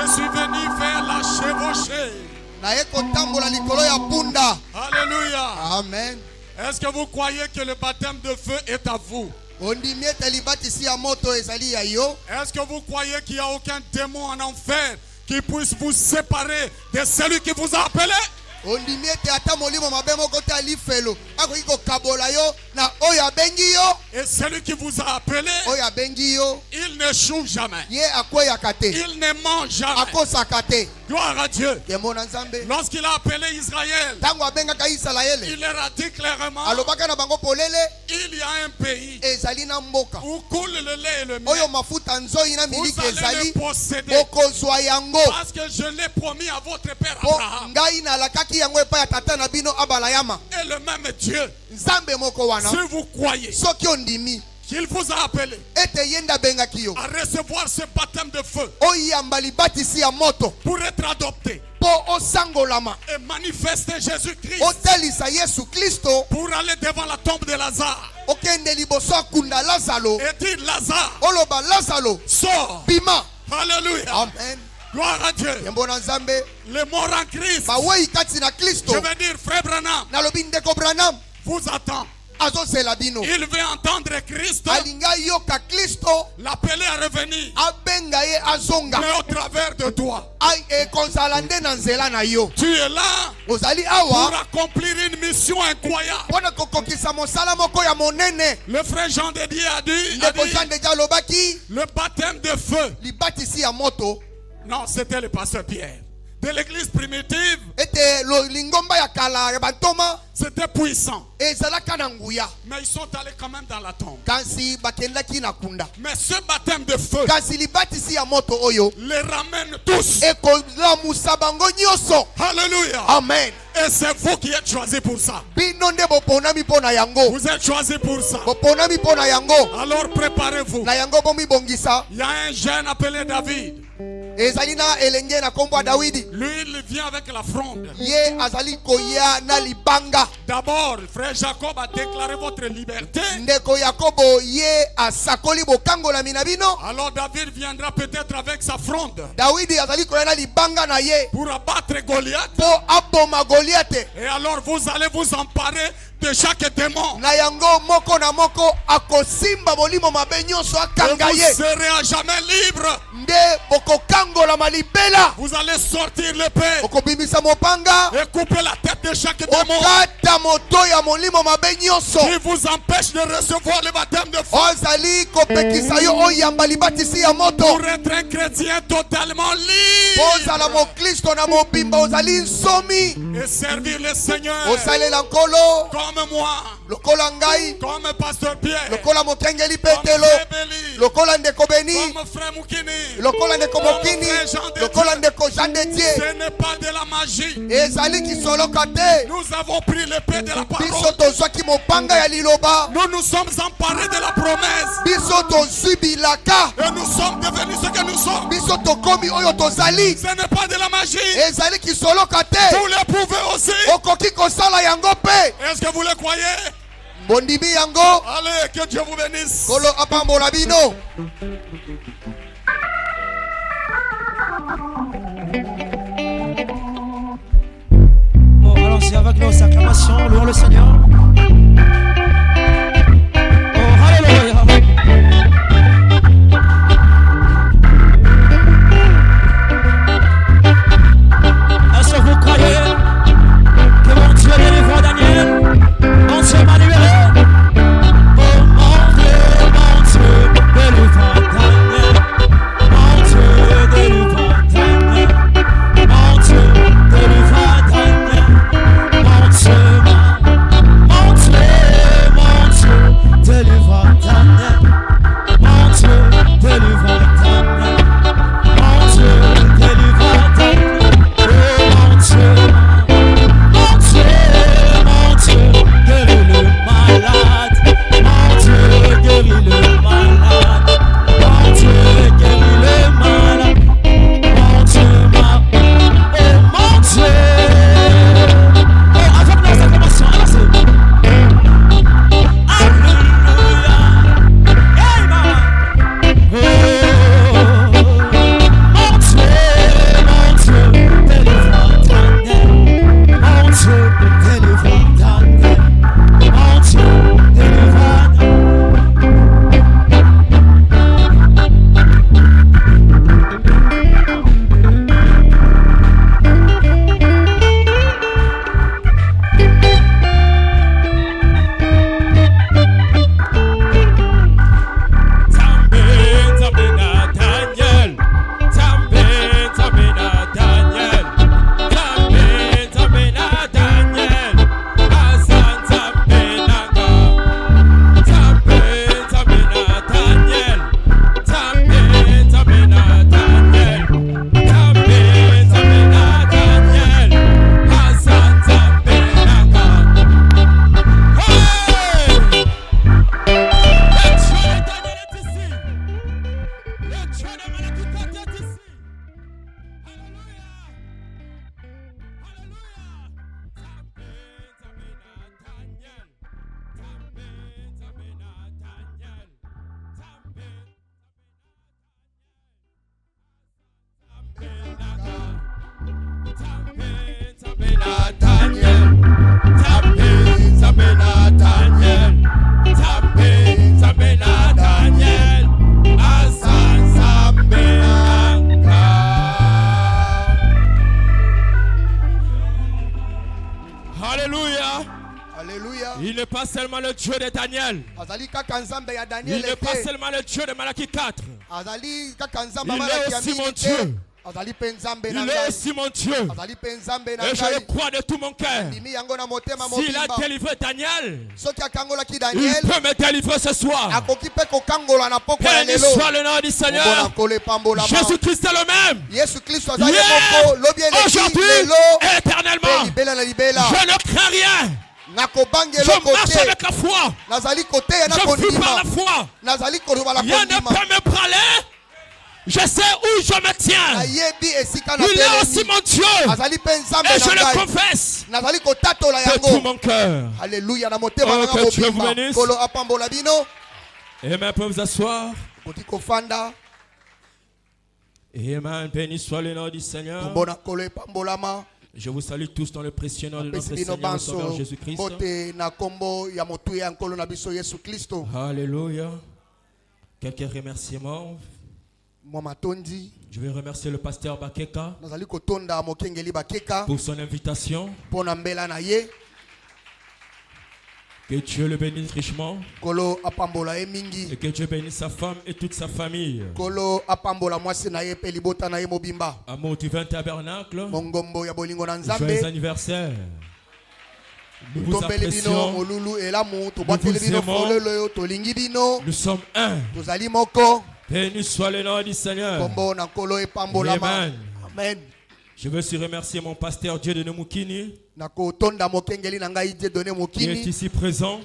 Je suis venu faire la chevauchée. Alléluia. Amen. Est-ce que vous croyez que le baptême de feu est à vous? Est-ce que vous croyez qu'il n'y a aucun démon en enfer qui puisse vous séparer de celui qui vous a appelé? Et celui qui vous a appelé, il n'échoue jamais. Il ne ment jamais. Gloire à Dieu. Lorsqu'il a appelé Israël, il leur a dit clairement, il y a un pays où coule le lait et le miel. Vous allez le posséder parce que je l'ai promis à votre père Abraham. Et le même Dieu, si vous croyez qu'il vous a appelé à recevoir ce baptême de feu pour être adopté et manifester Jésus-Christ pour aller devant la tombe de Lazare et dire Lazare, sors. Alléluia. Amen. Gloire à Dieu. Les morts en Christ, je veux dire frère Branham, vous attend. Il veut entendre Christ l'appeler à revenir, mais au travers de toi. Tu es là pour accomplir une mission incroyable. Le frère Jean de Dieu a dit le baptême de feu. Non, c'était le pasteur Pierre. De l'église primitive, c'était puissant. Mais ils sont allés quand même dans la tombe. Mais ce baptême de feu les ramène tous. Alléluia. Amen. Et c'est vous qui êtes choisis pour ça. Vous êtes choisis pour ça. Alors préparez-vous. Il y a un jeune appelé David. Lui, il vient avec la fronde. D'abord, frère Jacob a déclaré votre liberté. Alors David viendra peut-être avec sa fronde pour abattre Goliath. Et alors vous allez vous emparer de chaque démon. Et vous serez à jamais libre. Vous allez sortir l'épée et couper la tête de chaque démon qui vous empêche de recevoir le baptème de feu. Pour être un chrétien totalement libre et servir le Seigneur comme moi, comme pasteur Pierre, comme frère Moukini, comme Jean de Dieu. Ce n'est pas de la magie. Nous avons pris l'épée de la parole. Nous nous sommes emparés de la promesse. Et nous sommes devenus ce que nous sommes. Ce n'est pas de la magie. Vous le pouvez aussi. Est-ce que vous le croyez? Allez, que Dieu vous bénisse. Bon, allons-y avec nos acclamations, louons le Seigneur. Oh, alléluia. Est-ce que vous croyez que mon Dieu délivre Daniel? Mon Dieu m'a libéré. Oh, mon Dieu délivre Daniel. Mon Dieu délivre Daniel. Mon Dieu délivre Daniel. Mon Dieu Alléluia. Alléluia. Il n'est pas seulement le Dieu de Daniel. Il n'est pas seulement le Dieu de Malachie 4. Il est aussi mon Dieu. Il est aussi mon Dieu. Et je le crois de tout mon cœur. S'il a délivré Daniel, il peut me délivrer ce soir. Béni soit le nom du Seigneur. Jésus-Christ est le même. Hier, aujourd'hui et éternellement. Je ne crains rien. Je marche avec la foi. Je vis par la foi. Rien ne peut me parler. Je sais où je me tiens. Il est aussi mon Dieu. Et je le confesse de tout mon cœur. Alléluia. Oh, que Dieu vous bénisse. Amen. Pouvez vous asseoir. Amen. Béni soit le nom du Seigneur. Je vous salue tous dans le précieux nom de notre Seigneur et Sauveur Jésus-Christ. Alléluia. Quelques remerciements. Je vais remercier le pasteur Bakeka pour son invitation. Que Dieu le bénisse richement. Et que Dieu bénisse sa femme et toute sa famille. Amour du 20 tabernacle. Joyeux anniversaire. Nous vous apprécions. Nous vous aimons. Nous sommes un. Béni soit le nom du Seigneur. Amen. Amen. Je veux aussi remercier mon pasteur Dieu de Nemukini qui est ici présent.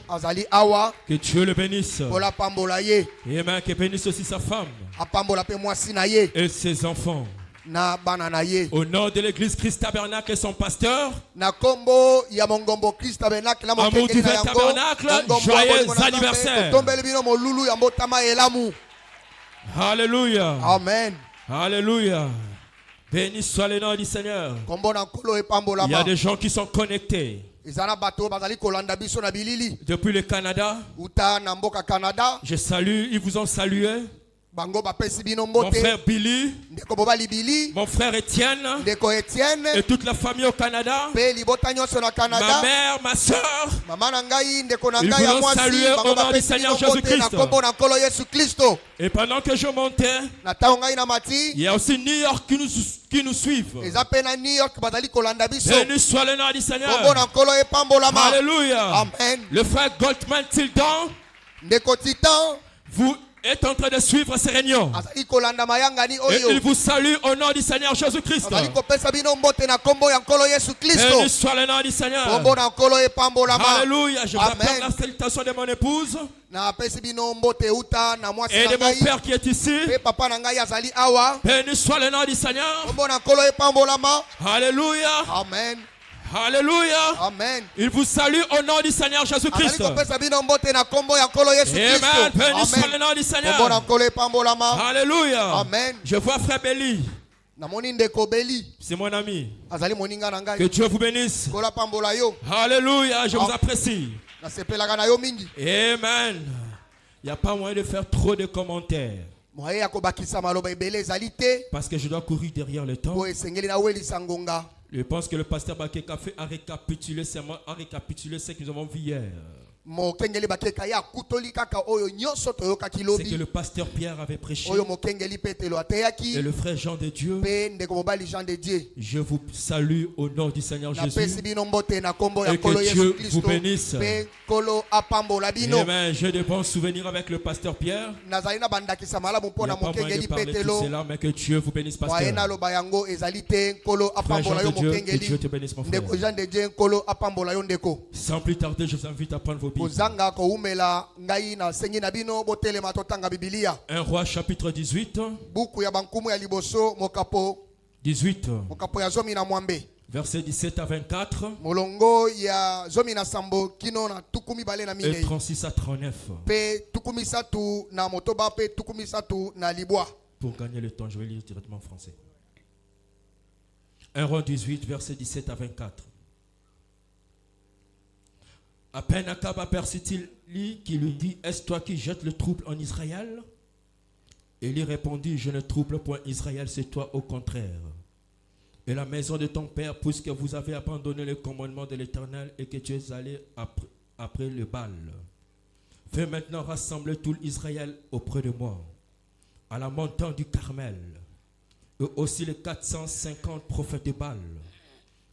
Que Dieu le bénisse. Amen. Que bénisse aussi sa femme et ses enfants. Au nom de l'église Christ Tabernacle et son pasteur, amour du tabernacle, joyeux anniversaire. Alléluia. Amen. Alléluia. Béni soit le nom du Seigneur. Il y a des gens qui sont connectés depuis le Canada. Je salue, ils vous ont salué. Mon frère Billy, mon frère Étienne et toute la famille au Canada, ma mère, ma soeur, ils vous ont salué au nom du Seigneur Jésus-Christ. Et pendant que je montais, il y a aussi New York qui nous suivent. Béni soit le nom du Seigneur. Alléluia. Amen. Le frère Goldman Tildon vous est en train de suivre ces réunions. Et il vous salue au nom du Seigneur Jésus-Christ. Béni soit le nom du Seigneur. Alléluia. Je vous appelle la salutation de mon épouse et de mon père qui est ici. Béni soit le nom du Seigneur. Alléluia. Amen. Alléluia. Amen. Il vous salue au nom du Seigneur Jésus-Christ. Amen. Béni soit le nom du Seigneur. Alléluia. Amen. Je vois frère Belly. C'est mon ami. Que Dieu vous bénisse. Alléluia. Je vous apprécie. Amen. Il n'y a pas moyen de faire trop de commentaires. Parce que je dois courir derrière le temps. Je pense que le pasteur Bakeka a récapitulé ce que nous avons vu hier. C'est que le pasteur Pierre avait prêché et le frère Jean de Dieu. Je vous salue au nom du Seigneur Jésus et que Dieu vous bénisse. Amen. J'ai de bons souvenirs avec le pasteur Pierre. Il n'y a pas moyen de parler de tout cela, mais que Dieu vous bénisse, pasteur. Frère Jean de Dieu, que Dieu te bénisse, mon frère. Sans plus tarder, je vous invite à prendre vos Bibles. 1 Roi chapitre 18. 18. Versets 17 à 24. Et 36 à 39. Pour gagner le temps, je vais lire directement en français. 1 Roi 18, versets 17 à 24. À peine Akab aperçut-il qui lui dit: Est-ce toi qui jettes le trouble en Israël? Et il répondit: Je ne trouble point Israël, c'est toi au contraire. et la maison de ton père, puisque vous avez abandonné le commandement de l'Éternel et que tu es allé après le Baal. Fais maintenant rassembler tout l'Israël auprès de moi, à la montagne du Carmel, et aussi les 450 prophètes de Baal,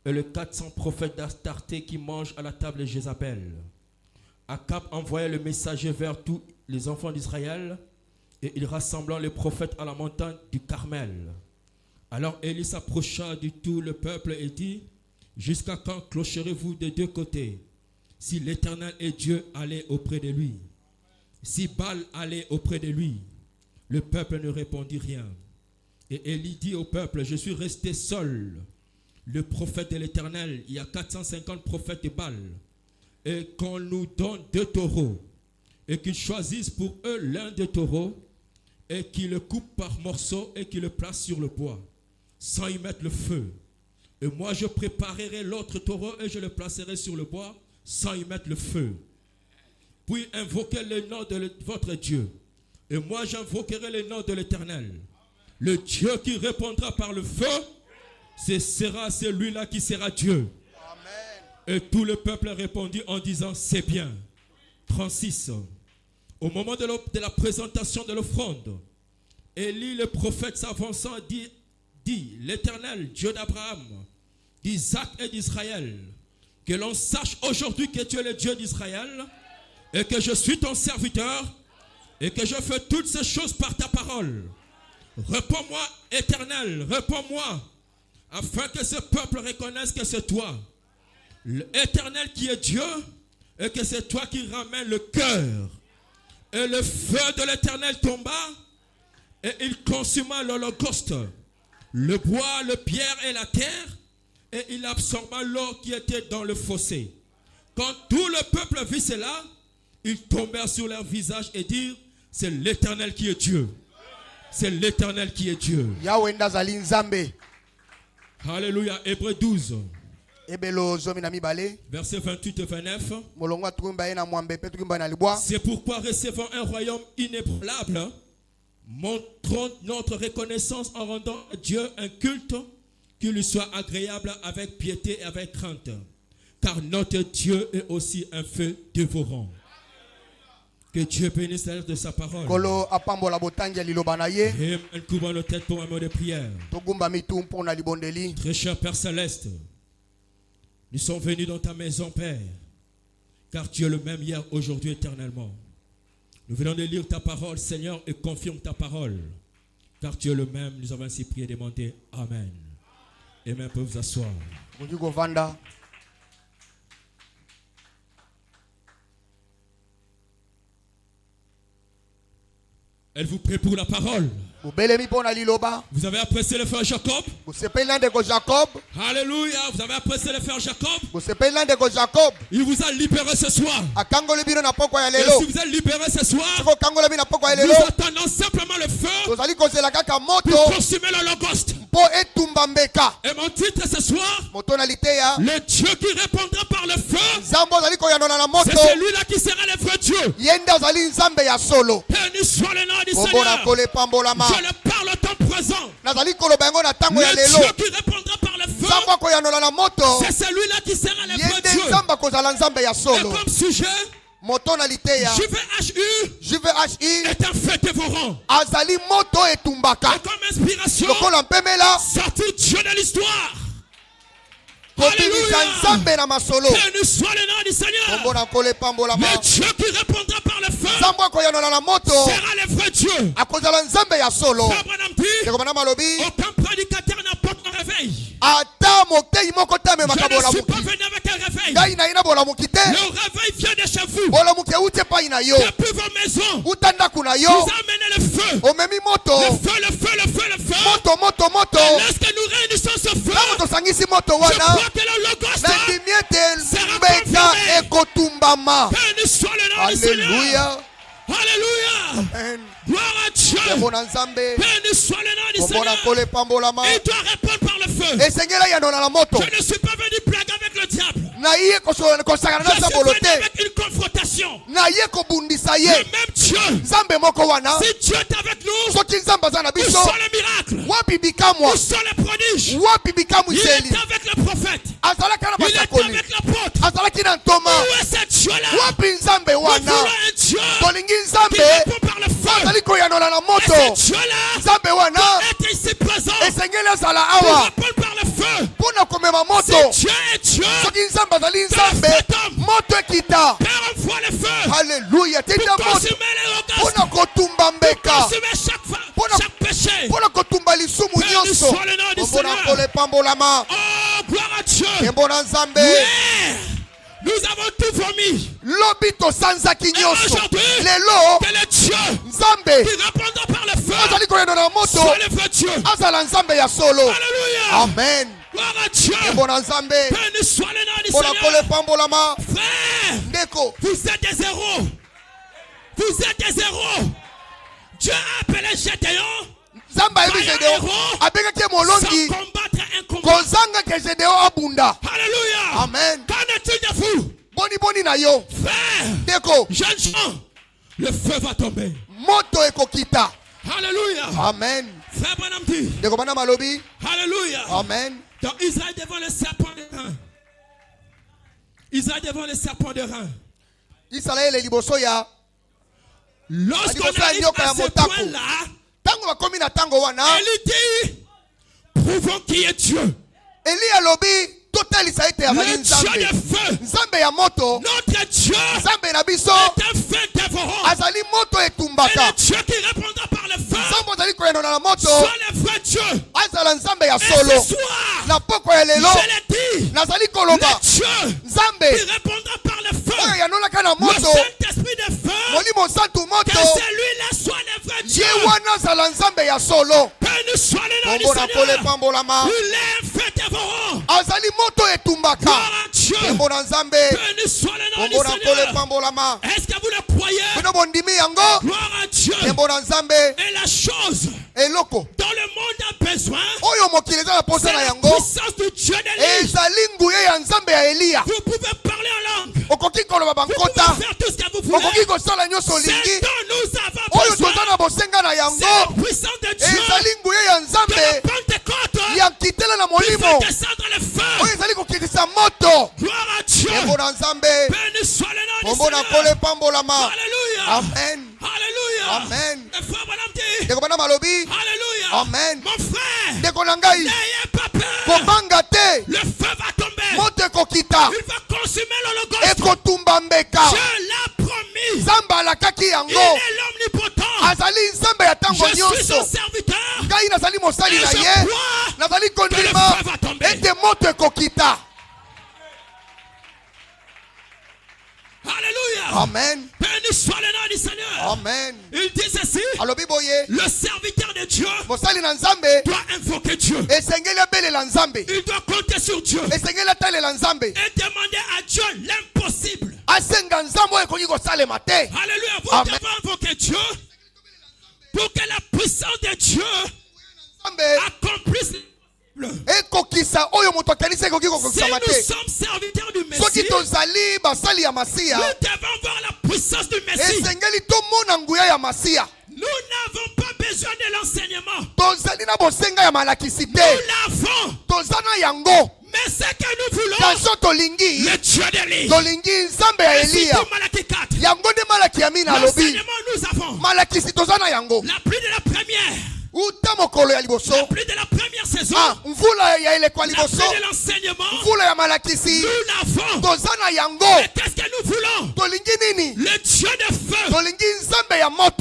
et les 400 prophètes d'Astarté qui mangent à la table de Jézabel. Akab envoya le messager vers tous les enfants d'Israël, et il rassembla les prophètes à la montagne du Carmel. Alors Élie s'approcha de tout le peuple et dit, jusqu'à quand clocherez-vous des deux côtés? Si l'Éternel est Dieu, allez auprès de lui. Si Baal allait auprès de lui. Le peuple ne répondit rien. Et Élie dit au peuple, je suis resté seul, le prophète de l'Éternel. Il y a 450 prophètes de Baal. Et qu'on nous donne 2 taureaux. Et qu'ils choisissent pour eux l'un des taureaux. Et qu'ils le coupent par morceaux et qu'ils le placent sur le bois, sans y mettre le feu. Et moi je préparerai l'autre taureau et je le placerai sur le bois, sans y mettre le feu. Puis invoquez le nom de votre Dieu. Et moi j'invoquerai le nom de l'Éternel. Le Dieu qui répondra par le feu, ce sera celui-là qui sera Dieu. Amen. Et tout le peuple répondit en disant, c'est bien. 36. Au moment de la présentation de l'offrande, Élie le prophète s'avançant dit, l'Éternel, Dieu d'Abraham, d'Isaac et d'Israël, que l'on sache aujourd'hui que tu es le Dieu d'Israël et que je suis ton serviteur et que je fais toutes ces choses par ta parole. Réponds-moi, Éternel, réponds-moi, afin que ce peuple reconnaisse que c'est toi, l'Éternel qui est Dieu, et que c'est toi qui ramènes le cœur. Et le feu de l'Éternel tomba, et il consuma l'holocauste, le bois, le pierre et la terre, et il absorba l'eau qui était dans le fossé. Quand tout le peuple vit cela, ils tombèrent sur leur visage et dirent, c'est l'Éternel qui est Dieu. C'est l'Éternel qui est Dieu. Alléluia. Hébreux 12. Verset 28 et 29. C'est pourquoi recevons un royaume inébranlable, montrons notre reconnaissance en rendant à Dieu un culte qui lui soit agréable avec piété et avec crainte. Car notre Dieu est aussi un feu dévorant. Que Dieu bénisse l'air de sa parole. Et couvrons nos têtes pour un mot de prière. Très cher Père Céleste, nous sommes venus dans ta maison, Père, car tu es le même hier, aujourd'hui, éternellement. Nous venons de lire ta parole, Seigneur, et confirme ta parole, car tu es le même. Nous avons ainsi prié et demandé. Amen. Amen. Peut vous asseoir. Elle vous prie pour la parole. Vous avez apprécié le frère Jacob? Alléluia. Vous avez apprécié le frère Jacob? Il vous a libéré ce soir. Et si vous êtes libéré ce soir, nous attendons simplement le feu pour consumer l'holocauste. Et mon titre ce soir, le Dieu qui répondra par le feu, c'est celui-là qui sera le vrai Dieu. Béni soit le nom du Seigneur. Je le parle au temps présent. Le Dieu qui répondra par le feu, c'est celui-là qui sera le vrai Dieu. Et comme sujet, JVHU est un feu dévorant. Et comme inspiration, sortir Dieu de l'histoire. Alléluia. Béni soit le nom du Seigneur. Le Dieu qui répondra par le feu sera le vrai Dieu. Abraham dit, aucun prédicateur n'apporte un réveil. Je ne suis pas venu avec un réveil. Le réveil vient de chez vous. Depuis vos maisons, vous amenez le feu. Le feu. Et lorsque nous réunissons ce feu, je crois que l'holocauste sera confirmé. Béni soit le nom du Seigneur. Alléluia. Gloire à Dieu. Béni soit le nom du Seigneur. Il doit répondre par le feu. Je ne suis pas venu blaguer avec le diable. avec une confrontation. Le même Dieu. Si Dieu est avec nous, où sont les miracles? Où sont les prodiges? Il est avec le prophète. Il est avec l'apôtre. Où est ce Dieu-là? Nous voulons un Dieu qui répond par le feu. Et ce Dieu-là doit être ici présent pour répondre par le feu. Si Dieu est Dieu, Père, envoie le feu. Alléluia. Pour consumer les regards. Pour consumer chaque péché. Béni soit le nom du Seigneur. Oh, gloire à Dieu. Yeah. Nous avons tout vomi. Et aujourd'hui, que le Dieu qui répondra par le feu soit le vrai Dieu. Alléluia. Amen. Gloire à Dieu. Béni soit le nom du Seigneur. Frère, vous êtes des héros. Vous êtes des héros. Dieu a appelé Gédéon. Sans combattre un combat. Alléluia. Amen. Qu'en est-il de vous? Frère, jeunes gens, le feu va tomber. Alléluia. Amen. Frère Branham dit. Alléluia. Amen. Dans Israël devant le serpent de rein. Israël devant le serpent de rein. Lorsqu'on arrive à ce point-là, Élie dit, prouvons qui est Dieu. Le Dieu de feu. Notre Dieu est un feu dévorant. Et le Dieu qui répondra par le feu soit le vrai Dieu. Et ce soir, je l'ai dit, le Dieu qui répondra par le feu, le Saint-Esprit de feu, que celui-là soit le vrai Dieu. Que nous soyons le nom du Seigneur. Il est un feu dévorant. Gloire à Dieu. Que nous soyons le nom du Seigneur. Est-ce que vous le croyez? Gloire à Dieu. Et la chose dont le monde a besoin, c'est la puissance du Dieu d'Élie. Vous pouvez parler en langue. Vous pouvez faire tout ce que vous voulez. C'est dont nous avons besoin. C'est la puissance de Dieu. Que la Pentecôte qui fait descendre le feu. Gloire à Dieu. Béni soit le nom du Seigneur. Alléluia. Amen. Alléluia. Amen. Le frère Branham dit. Alléluia. Amen. Mon frère, n'ayez pas peur. Le feu va tomber. Il va consumer l'holocauste. Dieu l'a promis. Il est l'omnipotent. Je suis son serviteur. Et je crois que le feu va tomber. Alléluia. Amen. Béni soit le nom du Seigneur. Amen. Il dit ceci. Le serviteur de Dieu doit invoquer Dieu. Il doit compter sur Dieu. Et demander à Dieu l'impossible. Alléluia. Vous devez invoquer Dieu pour que la puissance de Dieu accomplisse. Si nous sommes serviteurs du Messie, nous devons voir la puissance du Messie. Nous n'avons pas besoin de l'enseignement. Nous l'avons. Mais ce que nous voulons, le Dieu d'Élie. Et surtout Malachie 4. L'enseignement nous avons. La pluie de la première. La pluie de la première saison. La pluie de l'enseignement. Nous l'avons. Et qu'est-ce que nous voulons? Le Dieu de feu.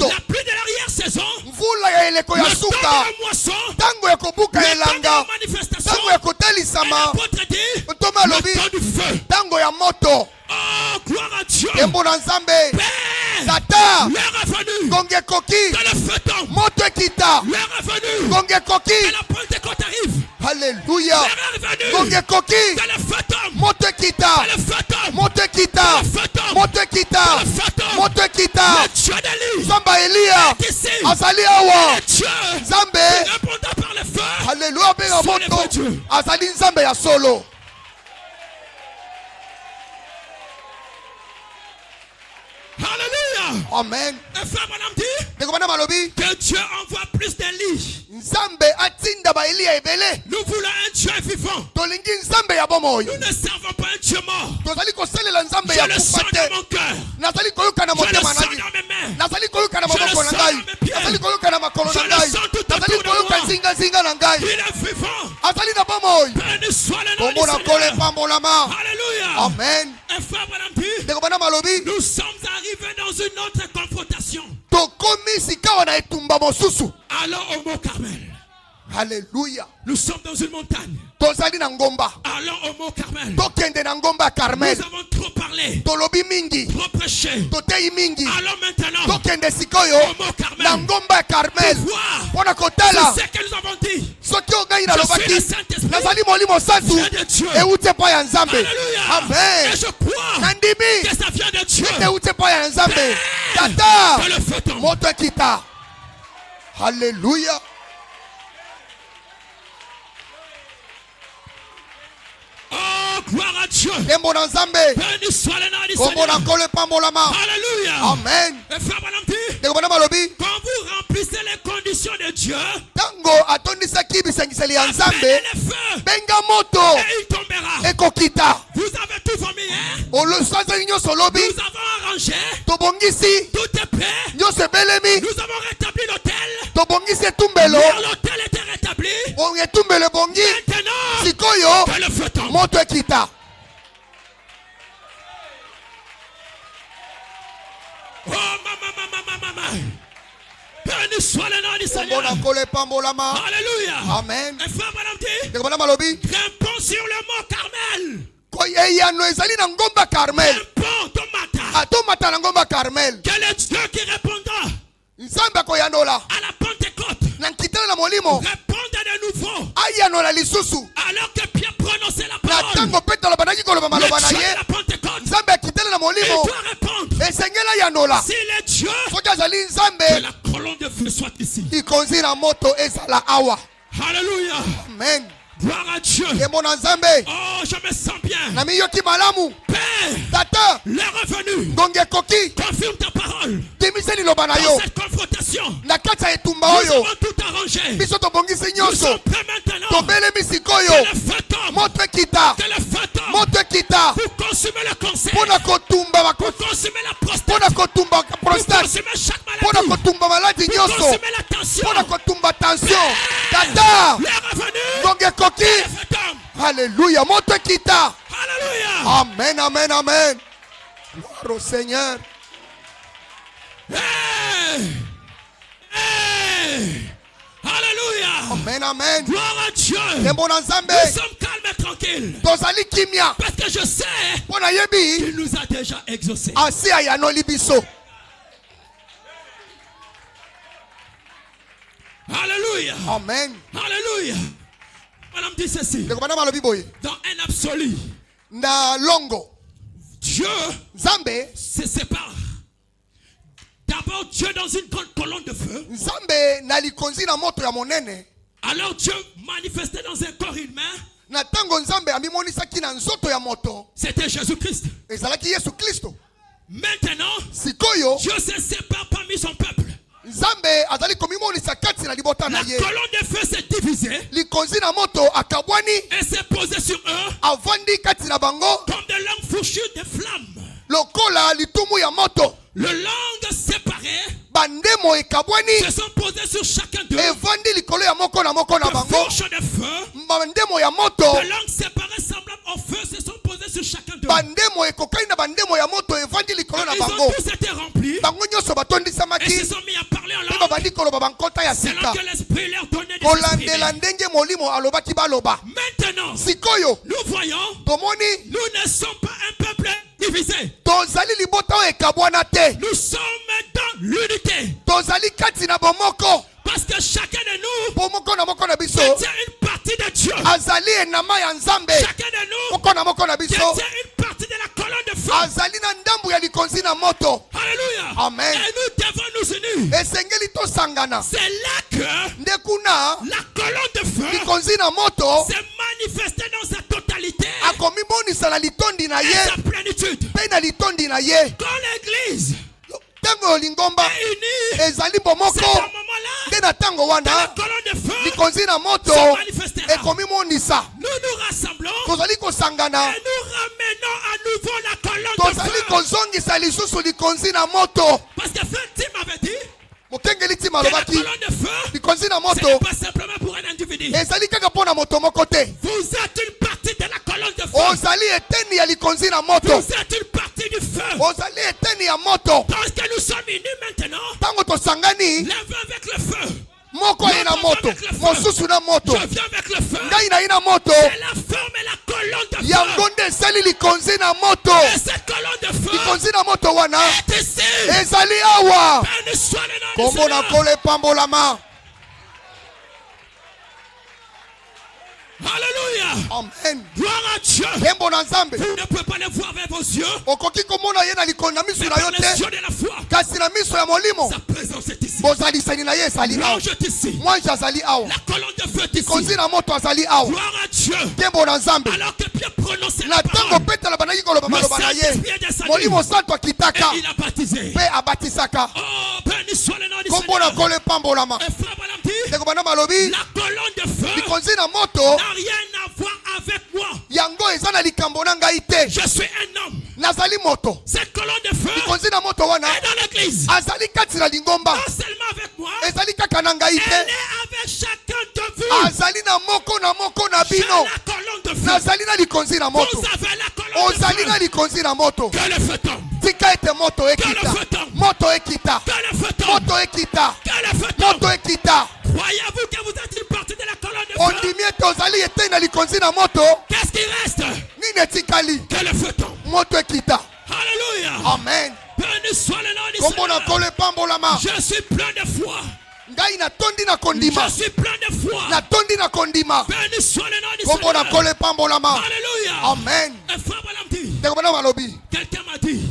La pluie de l'arrière-saison. Le temps de la moisson. Le temps de la manifestation. Et l'apôtre dit, le temps du feu. Oh, gloire à Dieu. Père, l'heure est venue que le feu tombe. L'heure est venue que la Pentecôte arrive. Alléluia. L'heure est venue que le feu tombe. Que le feu tombe. Que le feu tombe. Que le feu tombe. Le Dieu d'Élie est ici. Le Dieu qui répondra par le feu. Alléluia. Son est Dieu. Amen. Et frère Branham dit que Dieu envoie plus d'Élie. Nous voulons un Dieu vivant. Nous ne servons pas un Dieu mort. Je le sens dans mon cœur. Je le sens dans mes mains. Je le sens dans mes pieds. Je le sens tout autour de moi. Il est vivant. Béni soit le nom du Seigneur. Alléluia. Amen. Et frère Branham dit, nous sommes arrivés dans une autre confrontation. Alors au mont Carmel. Alléluia. Nous sommes dans une montagne. Allons au mont Carmel. Nous avons trop parlé, trop prêché. Allons maintenant au mont Carmel. Pour voir ce que nous avons dit. Je suis le Saint-Esprit. Vient de Dieu. Alléluia. Amen. Et je crois que ça vient de Dieu. Que le feu tombe. Alléluia. Oh, gloire à Dieu. Béni soit le nom du Seigneur. Alléluia. Amen. Et frère Branham dit, quand vous remplissez les conditions de Dieu, appelez le feu et il tombera. Vous avez tout vomi, hein? Nous avons arrangé. Tout est prêt. Nous avons rétabli l'hôtel. L'hôtel était rétabli. Maintenant, que le feu tombe. Oh, maman. Béni soit le nom du Seigneur. Alléluia. Amen. Et frère Branham dit, grimpons sur le mont Carmel. Grimpons Tomata. Quel est Dieu qui répondra à la Pentecôte? Répondez de nouveau. Alors que Pierre prononçait la parole, le Dieu de la Pentecôte, il doit répondre. S'il est Dieu, que la colonne de feu soit ici. Alléluia. Amen. Gloire à Dieu. Oh, je me sens bien. Père, l'heure est venue. Confirme ta parole. Dans cette confrontation, nous avons tout arrangé. Nous sommes prêts maintenant. Que le feu tombe. Que le feu tombe. Pour consumer le cancer. Pour consumer la prostate. Pour consumer chaque maladie. Pour consumer la tension. L'heure est venue. Alléluia. Alléluia. Amen, amen, amen. Gloire au Seigneur. Alléluia. Amen, amen. Gloire à Dieu. Nous sommes calmes et tranquilles. Parce que je sais qu'il nous a déjà exaucés. Alléluia. Amen. Alléluia. Madame dit ceci. Dans un absolu, Dieu se sépare. D'abord Dieu dans une grande colonne de feu. Alors Dieu manifestait dans un corps humain. C'était Jésus-Christ. Maintenant, Dieu se sépare parmi son peuple. La colonne de feu s'est divisée et s'est posée sur eux comme de longues fourchures de flammes. Le langues séparées se sont posées sur chacun d'eux. De fourches de feu, de langues séparées semblables au feu se sont posées sur chacun d'eux. Ils ont tous été remplis et se sont mis à parler en langue selon que l'Esprit leur donnait des esprits. Maintenant, nous voyons, nous ne sommes pas un peuple divisé. Nous sommes dans l'unité. Parce que chacun de nous détient une partie de Dieu. Chacun de nous détient une partie de la colonne de feu. Alléluia. Amen. Et nous devons nous unir. C'est là que la colonne de feu s'est manifestée dans sa totalité et sa plénitude. Quand l'église Natango lingomba ezali bomoko nde natango wana likonzi na moto ekomi monisa nous rassemblons tozali kosangana et nous ramenons à nouveau la colonne de tozali feu. kozongisa lisusu likonzi na moto Parce que Tim avait dit mokengeli Tim que la alobaki colonne de feu, likonzi na ce moto n'est pas simplement pour un individu. ezali kaka mpo na moto moko te. Vous êtes une partie de la colonne de feu. Ozali eteni ya likonzi na moto. Vous êtes une partie du feu. Ozali eteni ya moto. Parce que nous sommes unis maintenant. Tango tosangani L'un va avec le feu. moko ye na moto mosusu na moto Je viens avec le feu. ngai na ye na moto C'est la forme et la colonne de feu. yango nde esali likonzi na moto. Et cette colonne de feu likonzi na moto wana est ici. ezali awa Béni soit le nom du kombo na Seigneur. kolo epambolama. Alléluia. Amen. Gloire à Dieu. Yembo na Nzambe. Vous ne pouvez pas les voir avec vos yeux. Okoki komona ye na likonzi na miso Mais na yo par les yeux te de la foi, kasi na miso ya molimo sa présence est ici. bozalisani na ye ezali awa. L'ange est ici. Mwanji azali awa. La colonne de feu est likonzi ici. na moto azali awa. Gloire à Dieu. Yembo na Nzambe. Alors que Pierre prononçait Na la tango parole, petela banaki koloba maloba na ye Saint-Esprit est descendu. molimo santo akitaka et il a baptisé. mpe abatisaka. Oh, béni soit le nom du kombo na Seigneur. kolo epambolama. Et frère Branham dit, ndeko bana malobi la colonne de feu likonzi na moto n'a rien à voir avec moi. yango eza na likambo na ngai te. Je suis un homme. nazali moto. Cette colonne de feu likonzi na moto wana est dans l'église. azali kati na lingomba Pas seulement avec moi, ezali kaka na ngai elle te est avec chacun de vous. azali na moko na J'ai bino. la colonne de feu. nazali na likonzi na moto Vous avez la colonne de ozali na feu. likonzi na moto. Que le feu tombe. tika ete moto Que le ekita feu tombe. moto ekita Que le feu tombe. moto ekita Que le feu tombe. moto ekita. Croyez-vous que vous êtes une partie de la colonne de feu? ondimi ete ozali etei na likonzi na moto Qu'est-ce qui reste? nini etikali Que le feu tombe. moto ekita. Alléluia. Amen. Béni soit le nom du kombo na Seigneur. kolo epambolama. Je suis plein de foi. ngai natondi na kondima Je suis plein de foi. natondi na kondima Béni soit le nom du kombo na Seigneur. kolo epambolama. Alléluia. Amen. Et frère Branham dit, ndeko bana malobi quelqu'un m'a dit,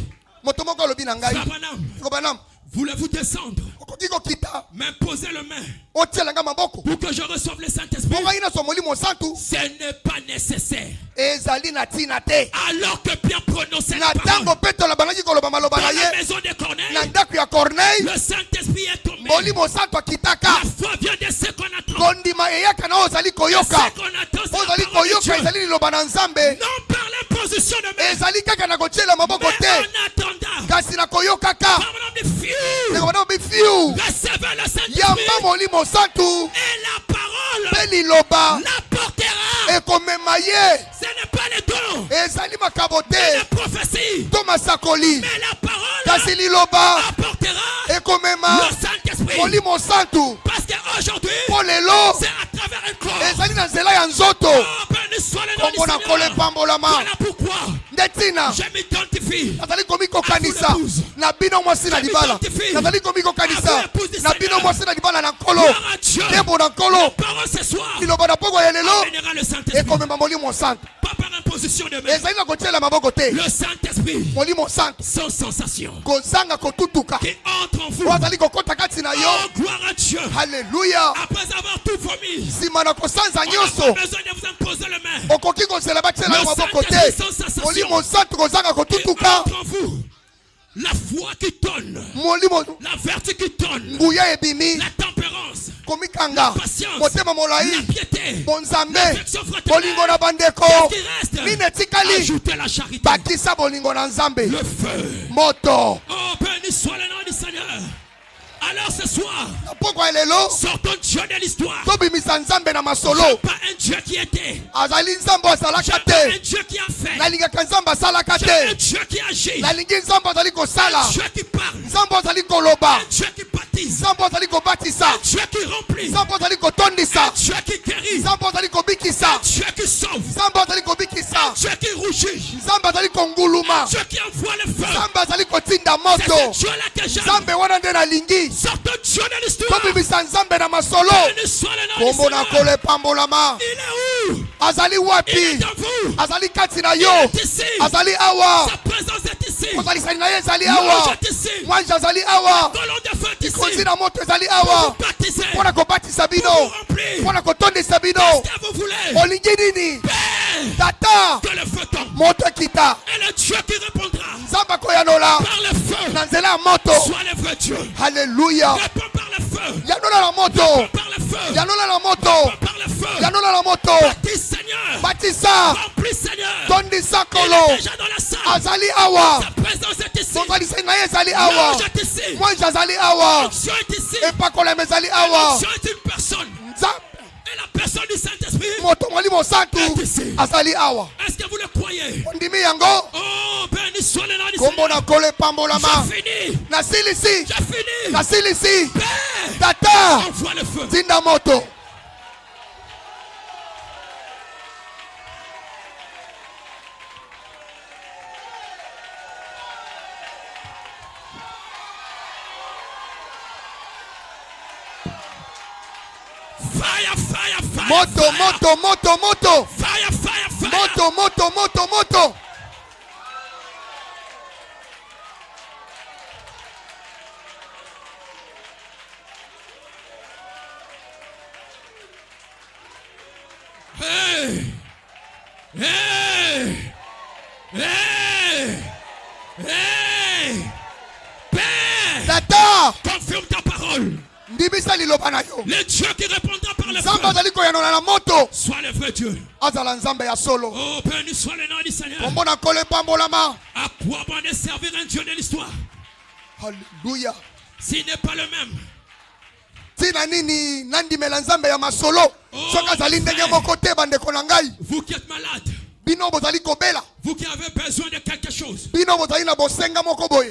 moto moko alobi na ngai frère Branham, ndeko bana voulez-vous descendre, okoki kokita m'imposer le main otiela nga maboko pour que je reçoive le Saint-Esprit? mpo ngai naso molimo santu Ce n'est pas nécessaire. ezali na ntina te. Alors que Pierre prononçait na la parole ntango petelo bandaki koloba maloba dans na la ye maison de Corneille, na ndako ya Corneille le Saint-Esprit est tombé. molimo santu akitaka. La foi vient de ce qu'on attend. kondima eyaka na oyo ozali Ce koyoka qu'on attend, c'est oyo ozali la parole de koyoka Dieu. ezali liloba na Nzambe Non par l'imposition de main, ezali kaka na kotiela maboko mais te en attendant, kasi na koyokaka. pardon de fiu, ndeko bana bifiu recevez le Saint-Esprit yamba molimo santu et la parole mpe liloba l'apportera. ekomema ye. Ce n'est pas les dons, ezali makabo les te prophéties, to masakoli mais la parole kasi liloba apportera ekomema le Saint-Esprit. molimo santu Parce qu'aujourd'hui, mpo lelo c'est à travers un corps. ezali na nzela ya nzoto. Oh, béni soit le nom du kombo na kolo Seigneur. epambolama. Voilà pourquoi nde ntina je m'identifie nazali komikokanisa na bino mwasi na libala nazali komikokanisa na bino mwasi na libala na nkolo ndembo na nkolo parole ce soir liloba na poko ya lelo amènera le Saint-Esprit. ekomema molimo santu Pas par imposition de main. ezali na kotiela maboko te. Le Saint-Esprit, molimo santu sans sensation, kozanga kotutuka qui entre en vous. oyo azali kokota kati na yo. Oh, gloire à Dieu. Halleluya. Après avoir tout vomi, nsima na kosanza on n'a nyonso pas besoin de vous imposer le main. okoki kozela batiela yo Le maboko Saint-Esprit te. sans sensation. molimo santu kozanga Et kotutuka. entre en vous, la foi qui donne, molimo la vertu qui donne, nguya ebimi la tempérance, komikanga la patience, motema la molai piété, bonzambe l'affection bolingo fraternelle. na bandeko Qu'est-ce qui reste? nini etikali Ajoutez la charité, bakisa bolingo na Nzambe le feu. moto. Oh, béni soit le nom du Seigneur. Alors ce soir, na poko ya lelo sortons Dieu de l'histoire. tobimisa Nzambe na masolo. Pas un Dieu qui était, azali Nzambe azalaka pas un te Dieu qui a fait, nalingaka Nzambe asalaka un te Dieu qui agit, nalingi Nzambe azali kosala un Dieu qui parle, Nzambe azali koloba un Dieu qui baptise, Nzambe azali kobatisa un Dieu qui remplit, Nzambe azali kotondisa un Dieu qui guérit, Nzambe azali kobikisa un Dieu qui sauve, Nzambe azali kobikisa un Dieu qui rougit, Nzambe azali konguluma un Dieu qui envoie le feu. Nzambe azali kotinda C'est moto ce Dieu-là que j'aime. Nzambe wana nde nalingi Sortons Dieu de l'histoire. tobimisa Nzambe na masolo. Béni soit le nom du kombo na Seigneur. kolo epambolama. Il est où? azali Il est wapi dans vous. azali kati na yo Il est ici. azali awa Sa présence est ici. Moi je te signe. Moi j'azali awa. Ikozi na moto ezali awa. Pona ko batisa bino. Pona ko tondisa bino. Olingi nini? Tata. Que le feu tombe. Moto kita. Et le Dieu qui répondra. Nzamba koyanola. Par le feu. Nanzela moto. Sois le vrai Dieu. Alléluia. Réponds par le feu. Yanola la moto. Réponds par le feu. Yanola la moto. Réponds par le feu. Yanola la moto. Baptise Seigneur. Batisa. Remplis Seigneur. Tondisa Il kolo. est déjà dans la salle. Azali awa. Sa présence est ici. Awa. L'ange est ici. Moi j'azali awa. L'onction est ici. Et pas qu'on les mesali awa. L'onction est une personne. Et la personne du Saint-Esprit est ici. Azali awa. Est-ce que vous le croyez? Ondimi yango. Oh, béni soit le nom du Kombo na kole pambolama. J'ai fini. Nasilisi. J'ai fini. Nasilisi. Père. Tata. Envoie le feu. Zinda moto. Fire, fire, fire. Moto, fire. moto, moto, moto. Fire, fire, fire. Moto, moto, moto, moto. Hey. Hey. Hey. Hey. Père. Tata. Confirme ta parole. Le Dieu qui répondra par le feu. Sois le vrai Dieu. Oh, béni soit le nom du Seigneur. À quoi bon de servir un Dieu de l'histoire? Alléluia. S'il n'est pas le même. Vous qui êtes malade. Vous qui avez besoin de quelque chose.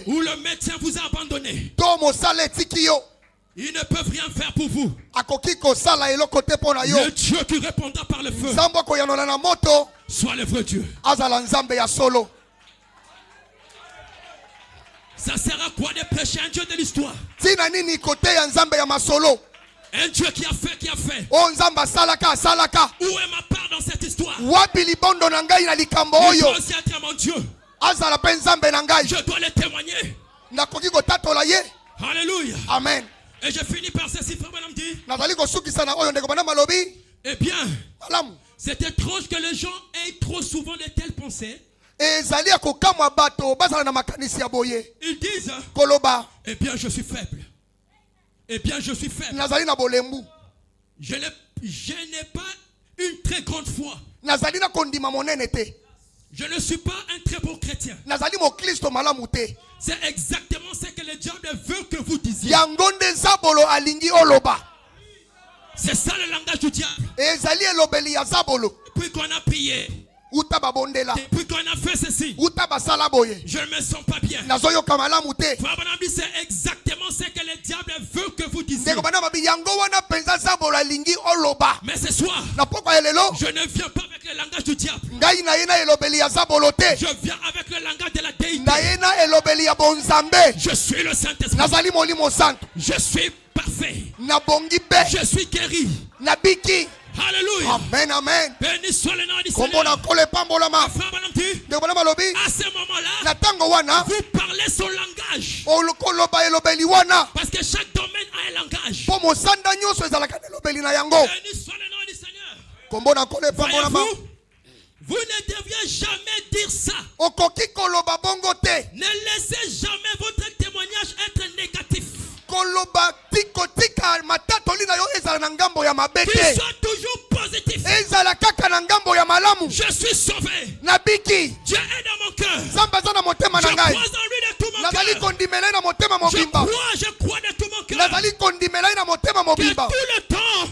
Ou le médecin vous a abandonné. Ils ne peuvent rien faire pour vous. Le Dieu qui répondra par le feu. Sois le vrai Dieu. Ça sert à quoi de prêcher un Dieu de l'histoire? Un Dieu qui a fait. Où est ma part dans cette histoire? Il doit aussi être mon Dieu. Je dois le témoigner. Alléluia. Amen. Et je finis par ceci, frère Madame dit. Eh bien, c'est étrange que les gens aient trop souvent de telles pensées. Ils disent, eh bien je suis faible. Eh bien je suis faible. Je n'ai pas une très grande foi. Je ne suis pas un très bon chrétien. C'est exactement ce que le diable veut que vous disiez. C'est ça le langage du diable. Puis qu'on a prié. Depuis qu'on a fait ceci, je ne me sens pas bien. C'est exactement ce que le diable veut que vous disiez. Mais ce soir, je ne viens pas avec le langage du diable. Je viens avec le langage de la déité. Je suis le Saint-Esprit. Je suis parfait. Je suis guéri. Alléluia. Amen, amen. Béni soit le nom du Seigneur. À ce moment-là, vous parlez son langage. Parce que chaque domaine a un langage. Béni soit le nom du Seigneur. Voyez-vous, vous ne deviez jamais dire ça. Ne laissez jamais votre témoignage être négatif. Qu'il soit toujours positif. Je suis sauvé. Dieu est dans mon cœur. Je crois en lui de tout mon cœur. Je crois de tout mon cœur. Que tout le temps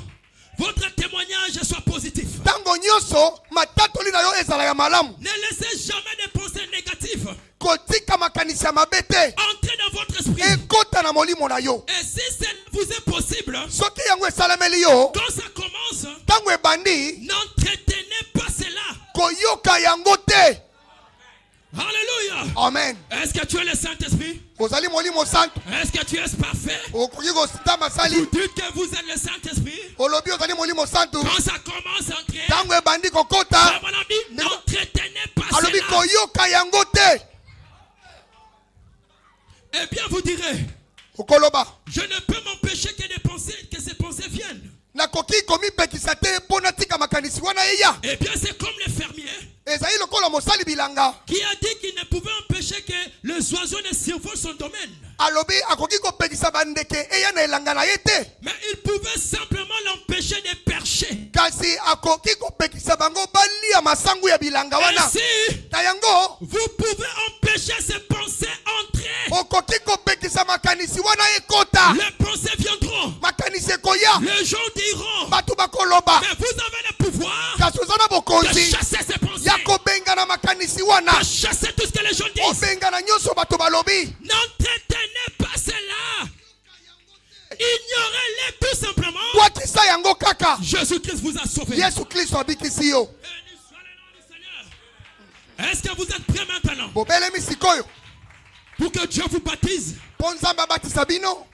votre témoignage soit positif. Ne laissez jamais de pensées négatives entrer dans votre esprit. Et si ça vous est possible, quand ça commence, n'entretenez pas cela. Alléluia. Amen. Est-ce que tu es le Saint-Esprit? Est-ce que tu es parfait? Vous dites que vous êtes le Saint-Esprit. Quand ça commence à entrer, n'entretenez pas cela. Eh bien, vous direz, je ne peux m'empêcher que ces pensées viennent. Eh bien, c'est comme les fermiers qui a dit qu'il ne pouvait empêcher que les oiseaux ne survolent son domaine. Mais il pouvait simplement l'empêcher de percher. Ainsi, vous pouvez empêcher ces pensées entrer. Les pensées viendront. Les gens diront. Mais vous avez le pouvoir de chasser ces pensées. De chasser tout ce que les gens disent. N'entretenez pas cela. Ignorez-les tout simplement. Jésus-Christ vous a sauvé. Est-ce que vous êtes prêts maintenant pour que Dieu vous baptise?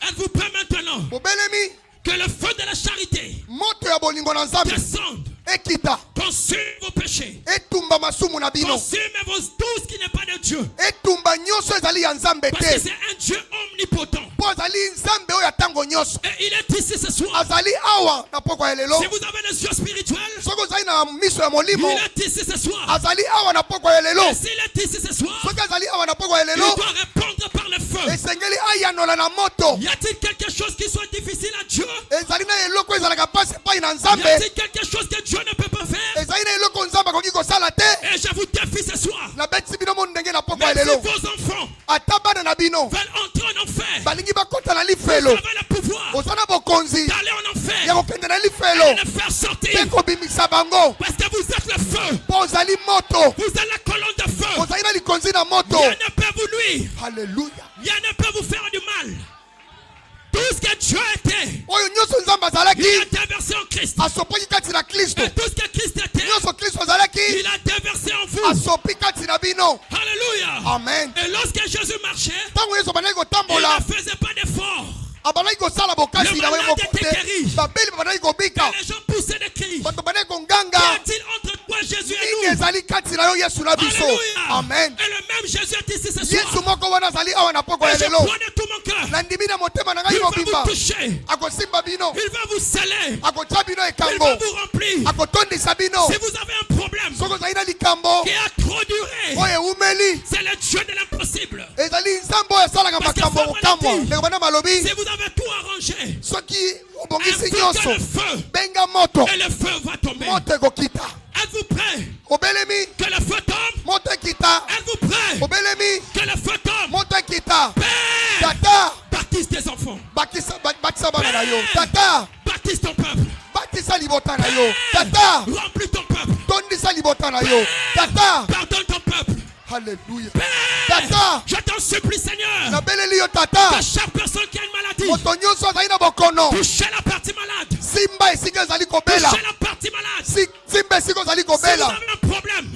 Êtes-vous prêts maintenant que le feu de la charité descende, consume vos péchés, consume tout ce qui n'est pas de Dieu, parce que c'est un Dieu omnipotent et il est ici ce soir. Si vous avez des yeux spirituels, il est ici ce soir. Et s'il est ici ce soir, il doit répondre par le feu. Y a-t-il quelque chose qui soit difficile à Dieu? Y a-t-il quelque chose que Dieu ne peut pas faire? Et je vous défie ce soir. Même si vos enfants veulent entrer en enfer, vous avez le pouvoir d'aller en enfer et de les faire sortir. Parce que vous êtes le feu. Vous êtes la colonne de feu. Rien ne peut vous nuire. Alléluia. Rien ne peut vous faire du mal. Tout ce que Dieu était, il a déversé en Christ. Et tout ce que Christ était, il a déversé en vous. Alléluia. Amen. Et lorsque Jésus marchait, il ne faisait pas d'effort. Le malade était guéri. Et les gens poussaient des cris. Qu'y a-t-il entre toi, Jésus, et nous? Alléluia. Amen. Et le même Jésus est ici ce soir. Et je crois de tout mon cœur. Il va vous toucher. Il va vous sceller. Il va vous remplir. Si vous avez un problème qui a trop duré, c'est le Dieu de l'impossible. Parce que si vous avez tout arrangé, invitez le feu et le feu va tomber. Êtes-vous prêts que le feu tombe? Êtes-vous prêts que le feu tombe? Père, baptise tes enfants. Père, baptise ton peuple. Père, remplis ton peuple. Père, pardonne ton peuple. Alléluia. Père, je t'en supplie, Seigneur, que chaque personne qui a une maladie, touchez la partie malade. Touchez la partie malade. Si vous avez un problème,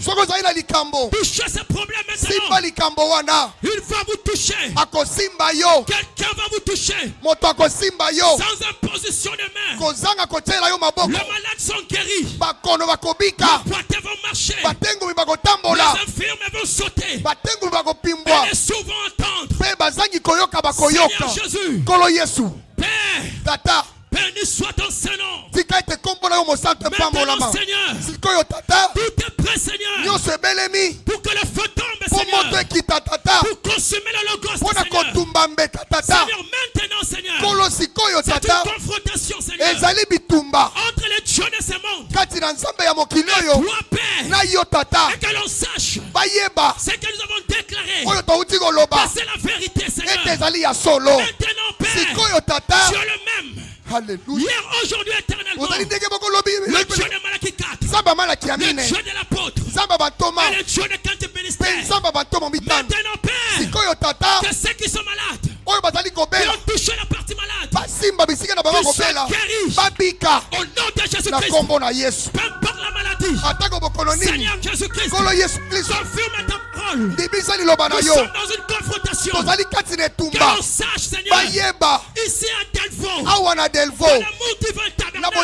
touchez ce problème maintenant. Il va vous toucher. Quelqu'un va vous toucher. Sans imposition de main. Les malades sont guéris. Les boiteux vont marcher. Les infirmes vont sauter. Et les sourds vont entendre. Seigneur Jésus. Père, béni soit ton Saint-Nom. Maintenant, Seigneur, tout est prêt, Seigneur, pour que le feu tombe, Seigneur, pour consumer le logos, Seigneur. Seigneur, maintenant, Seigneur, c'est une confrontation, Seigneur, entre les dieux de ce monde et toi, Père, et que l'on sache ce que nous avons déclaré, que c'est la vérité, Seigneur. Maintenant, Père, tu es le même. Alléluia. Hier, aujourd'hui, éternellement. Le Dieu de Malachie 4. Le Dieu de l'apôtre. Et le Dieu de quand tu ministères. Maintenant, Père, que ceux qui sont malades, qui ont touché la partie malade, qui soient guéris au nom de Jésus-Christ. Peu importe la maladie, Seigneur Jésus-Christ, confirme ta parole. Nous sommes dans une confrontation. Que l'on sache, Seigneur, ici à Delvaux, dans l'amour divin tabernacle,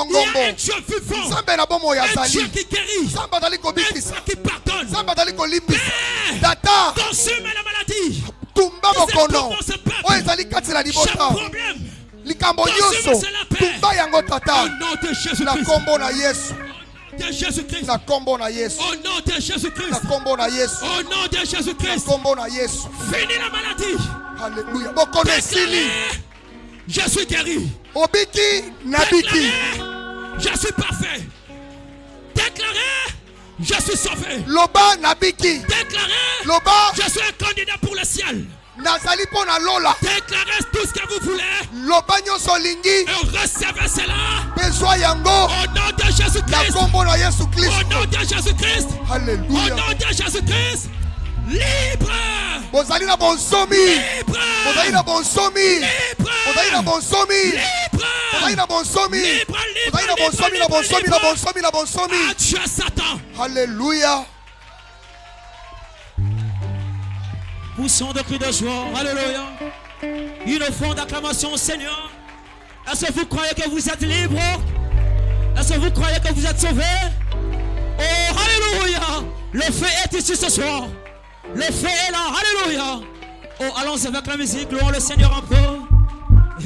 il y a un Dieu vivant, un Dieu qui guérit, un Dieu qui pardonne. Père, consume la maladie. bokono oyo ezali kati na libota likambo nyonso tumba yango tata na kombo na Yesu. Na kombo na Yesu. Au nom de Jésus-Christ. Na kombo na Yesu. Au nom de Jésus-Christ. Na kombo na Yesu. Fini la maladie. Alléluia. Bokono esili. Je suis guéri. Obiki nabiki. Je suis parfait. Déclaré, je suis sauvé. Loba nabiki. Déclaré, Loba, je suis un candidat pour le ciel. Nazali pona lola. Déclarez tout ce que vous voulez. Loba nyoso lingi. Et recevez cela. Besoin yango. Au nom de Jésus-Christ. Na kombo na Yesu Christ. Au nom de Jésus-Christ. Alléluia. Au nom de Jésus-Christ. Libre. Bozali na bonsomi. Libre. Bozali na bonsomi. Libre. Bozali na bonsomi. Libre. Bozali na bonsomi. Libre. Bozali na bonsomi, na bonsomi, na bonsomi, na bonsomi. Adieu Satan. Alléluia. Poussons de cris de joie. Alléluia. Une offrande d'acclamation au Seigneur. Est-ce que vous croyez que vous êtes libre? Est-ce que vous croyez que vous êtes sauvé? Oh, alléluia. Le feu est ici ce soir. Le feu est là. Alléluia. Oh, allons avec la musique. Louons le Seigneur un peu.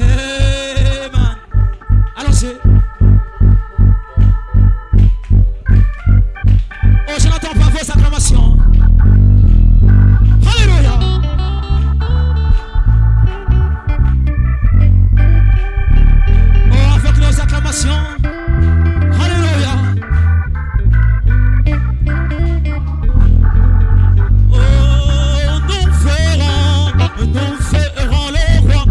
Amen. Allons-y. Oh, je n'entends pas vos acclamations. Alléluia. Oh, avec nos acclamations. Alléluia. Oh, nous ferons le roi.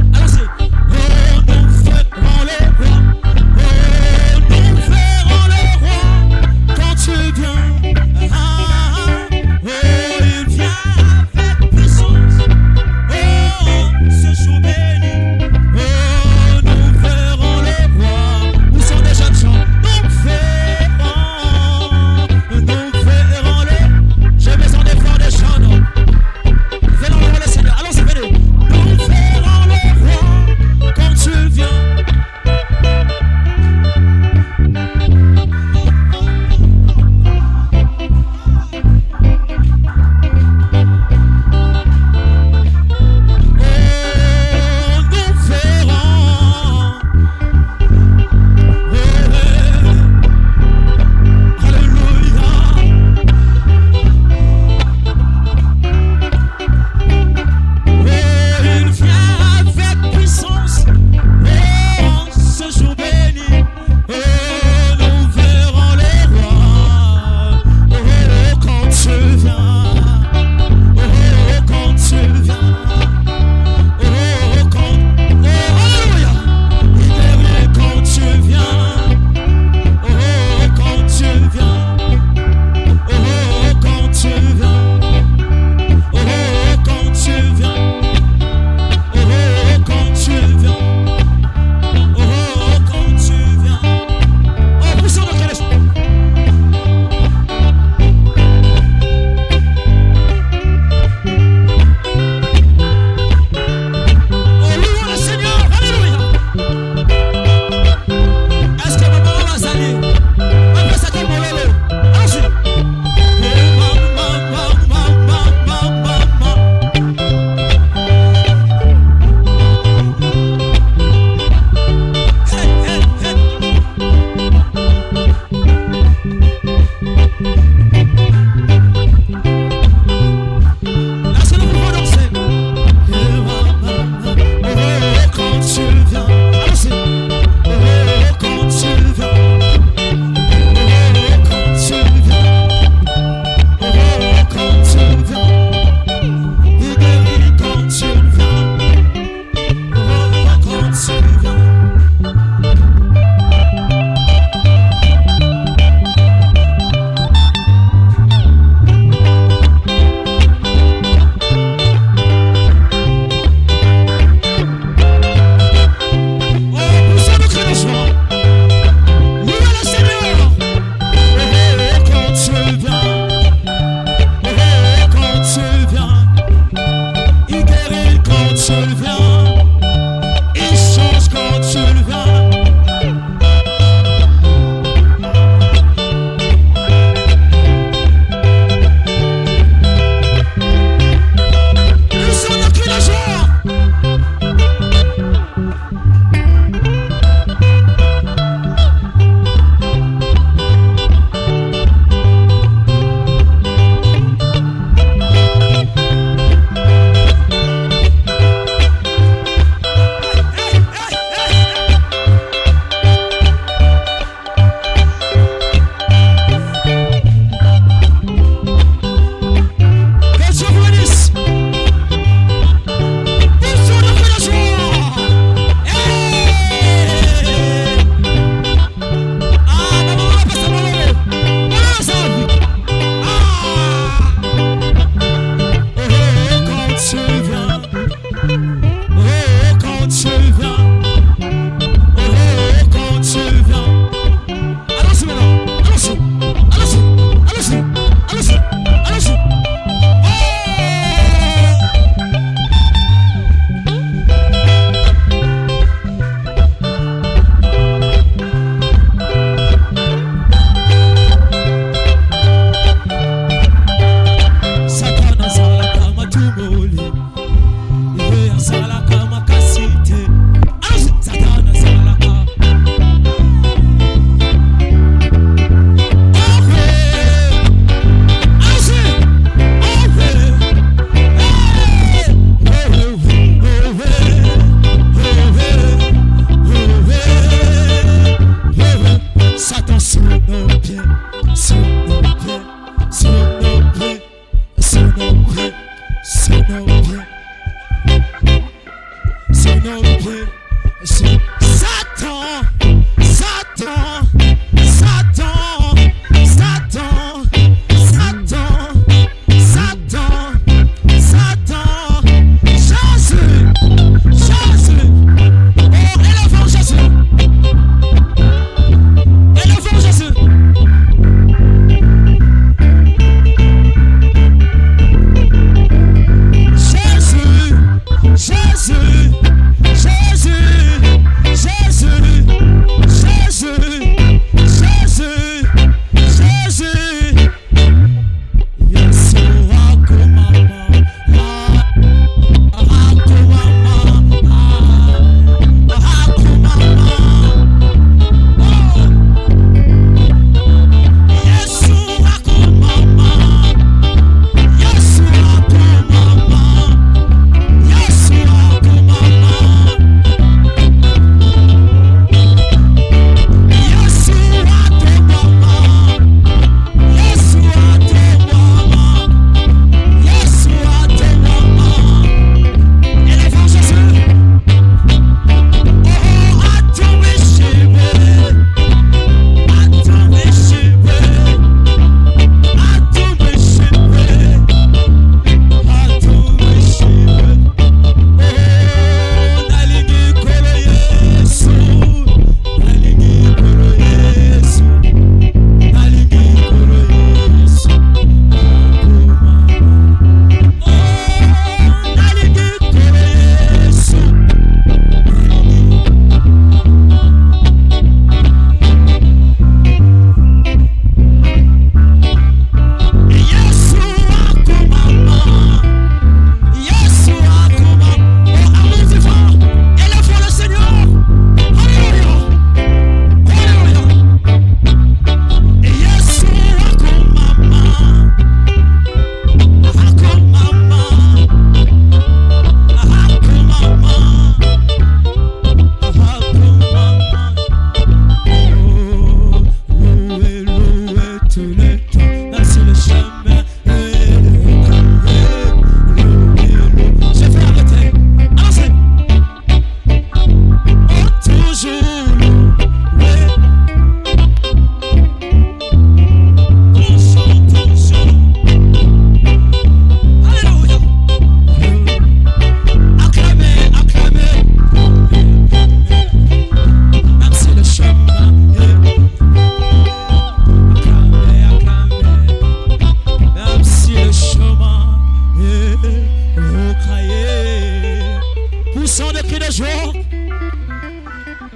de jour.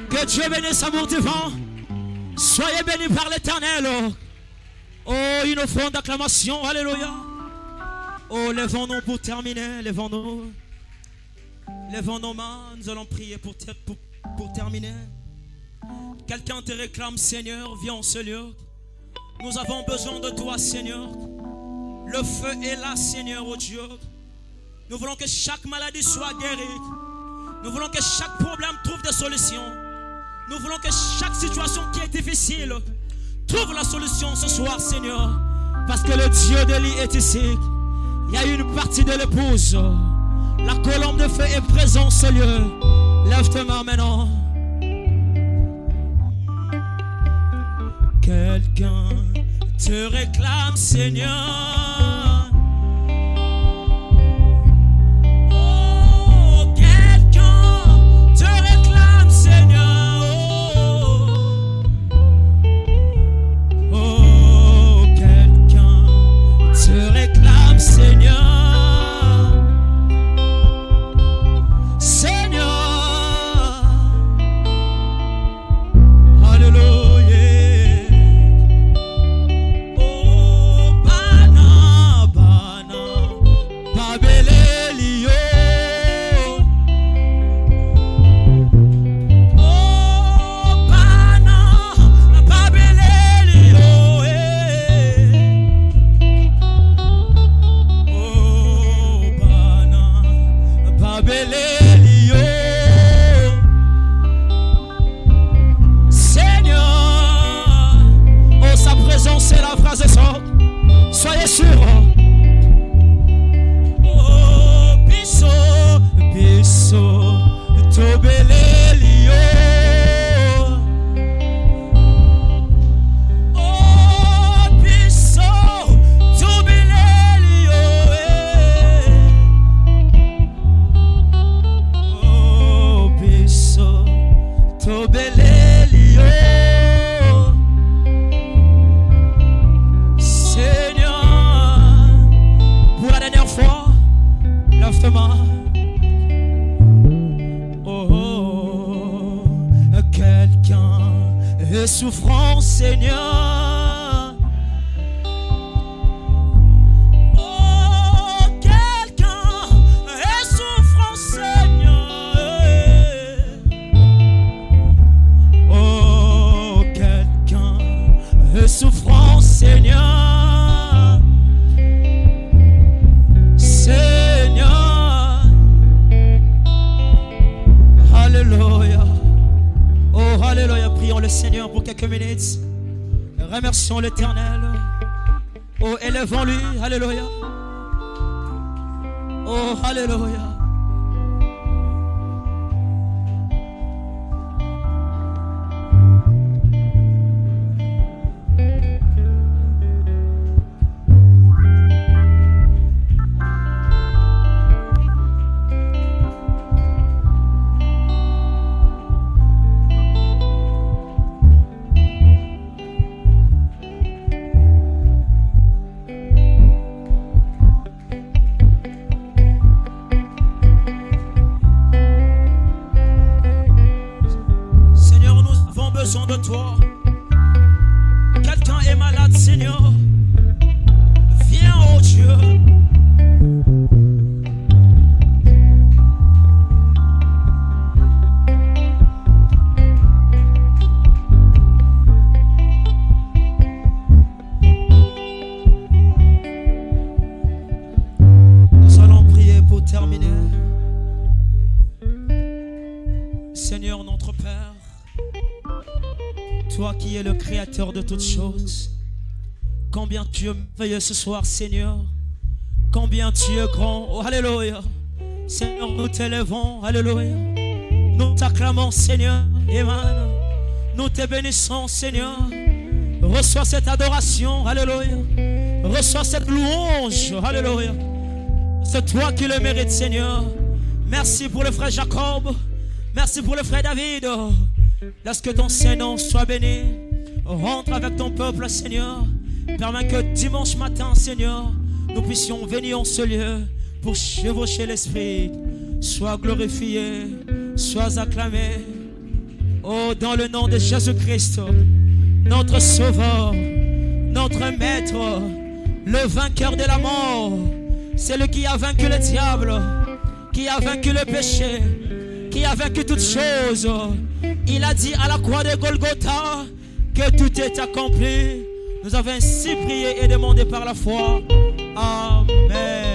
Que Dieu bénisse amour divin. Soyez bénis par l'Éternel. Oh, une offrande d'acclamation. Alléluia. Oh, lèvons-nous pour terminer. Lèvons-nous. Lèvons nos mains. Nous allons prier pour terminer. Quelqu'un te réclame, Seigneur. Viens en ce lieu. Nous avons besoin de toi, Seigneur. Le feu est là, Seigneur, oh Dieu. Nous voulons que chaque maladie soit guérie. Nous voulons que chaque problème trouve des solutions. Nous voulons que chaque situation qui est difficile trouve la solution ce soir, Seigneur. Parce que le Dieu d'Élie est ici. Il y a une partie de l'épouse. La colombe de feu est présente en ce lieu. Lève tes mains maintenant. Quelqu'un te réclame, Seigneur. Souffrance, Seigneur. Oh, quelqu'un est souffrant, Seigneur. Oh, quelqu'un est souffrant, Seigneur. Seigneur. Alléluia. Oh, alléluia. Prions le Seigneur pour quelques minutes. Remercions l'Éternel. Oh, élevons-lui. Alléluia. Oh, alléluia. De toi, quelqu'un est malade, Seigneur. Viens, oh Dieu. Nous allons prier pour terminer. Seigneur, notre Père, toi qui es le créateur de toutes choses, combien tu es merveilleux ce soir, Seigneur. Combien tu es grand. Oh, alléluia. Seigneur, nous t'élevons. Alléluia. Nous t'acclamons, Seigneur. Amen. Nous te bénissons, Seigneur. Reçois cette adoration. Alléluia. Reçois cette louange. Alléluia. C'est toi qui le mérites, Seigneur. Merci pour le frère Jacob. Merci pour le frère David. Laisse que ton Saint-Nom soit béni. Rentre avec ton peuple, Seigneur. Permets que dimanche matin, Seigneur, nous puissions venir en ce lieu pour chevaucher l'Esprit. Sois glorifié, Sois acclamé. Oh, dans le nom de Jésus-Christ, notre Sauveur, notre Maître, le vainqueur de la mort, celui qui a vaincu le diable, qui a vaincu le péché, qui a vaincu toutes choses. Il a dit à la croix de Golgotha que tout est accompli. Nous avons ainsi prié et demandé par la foi. Amen.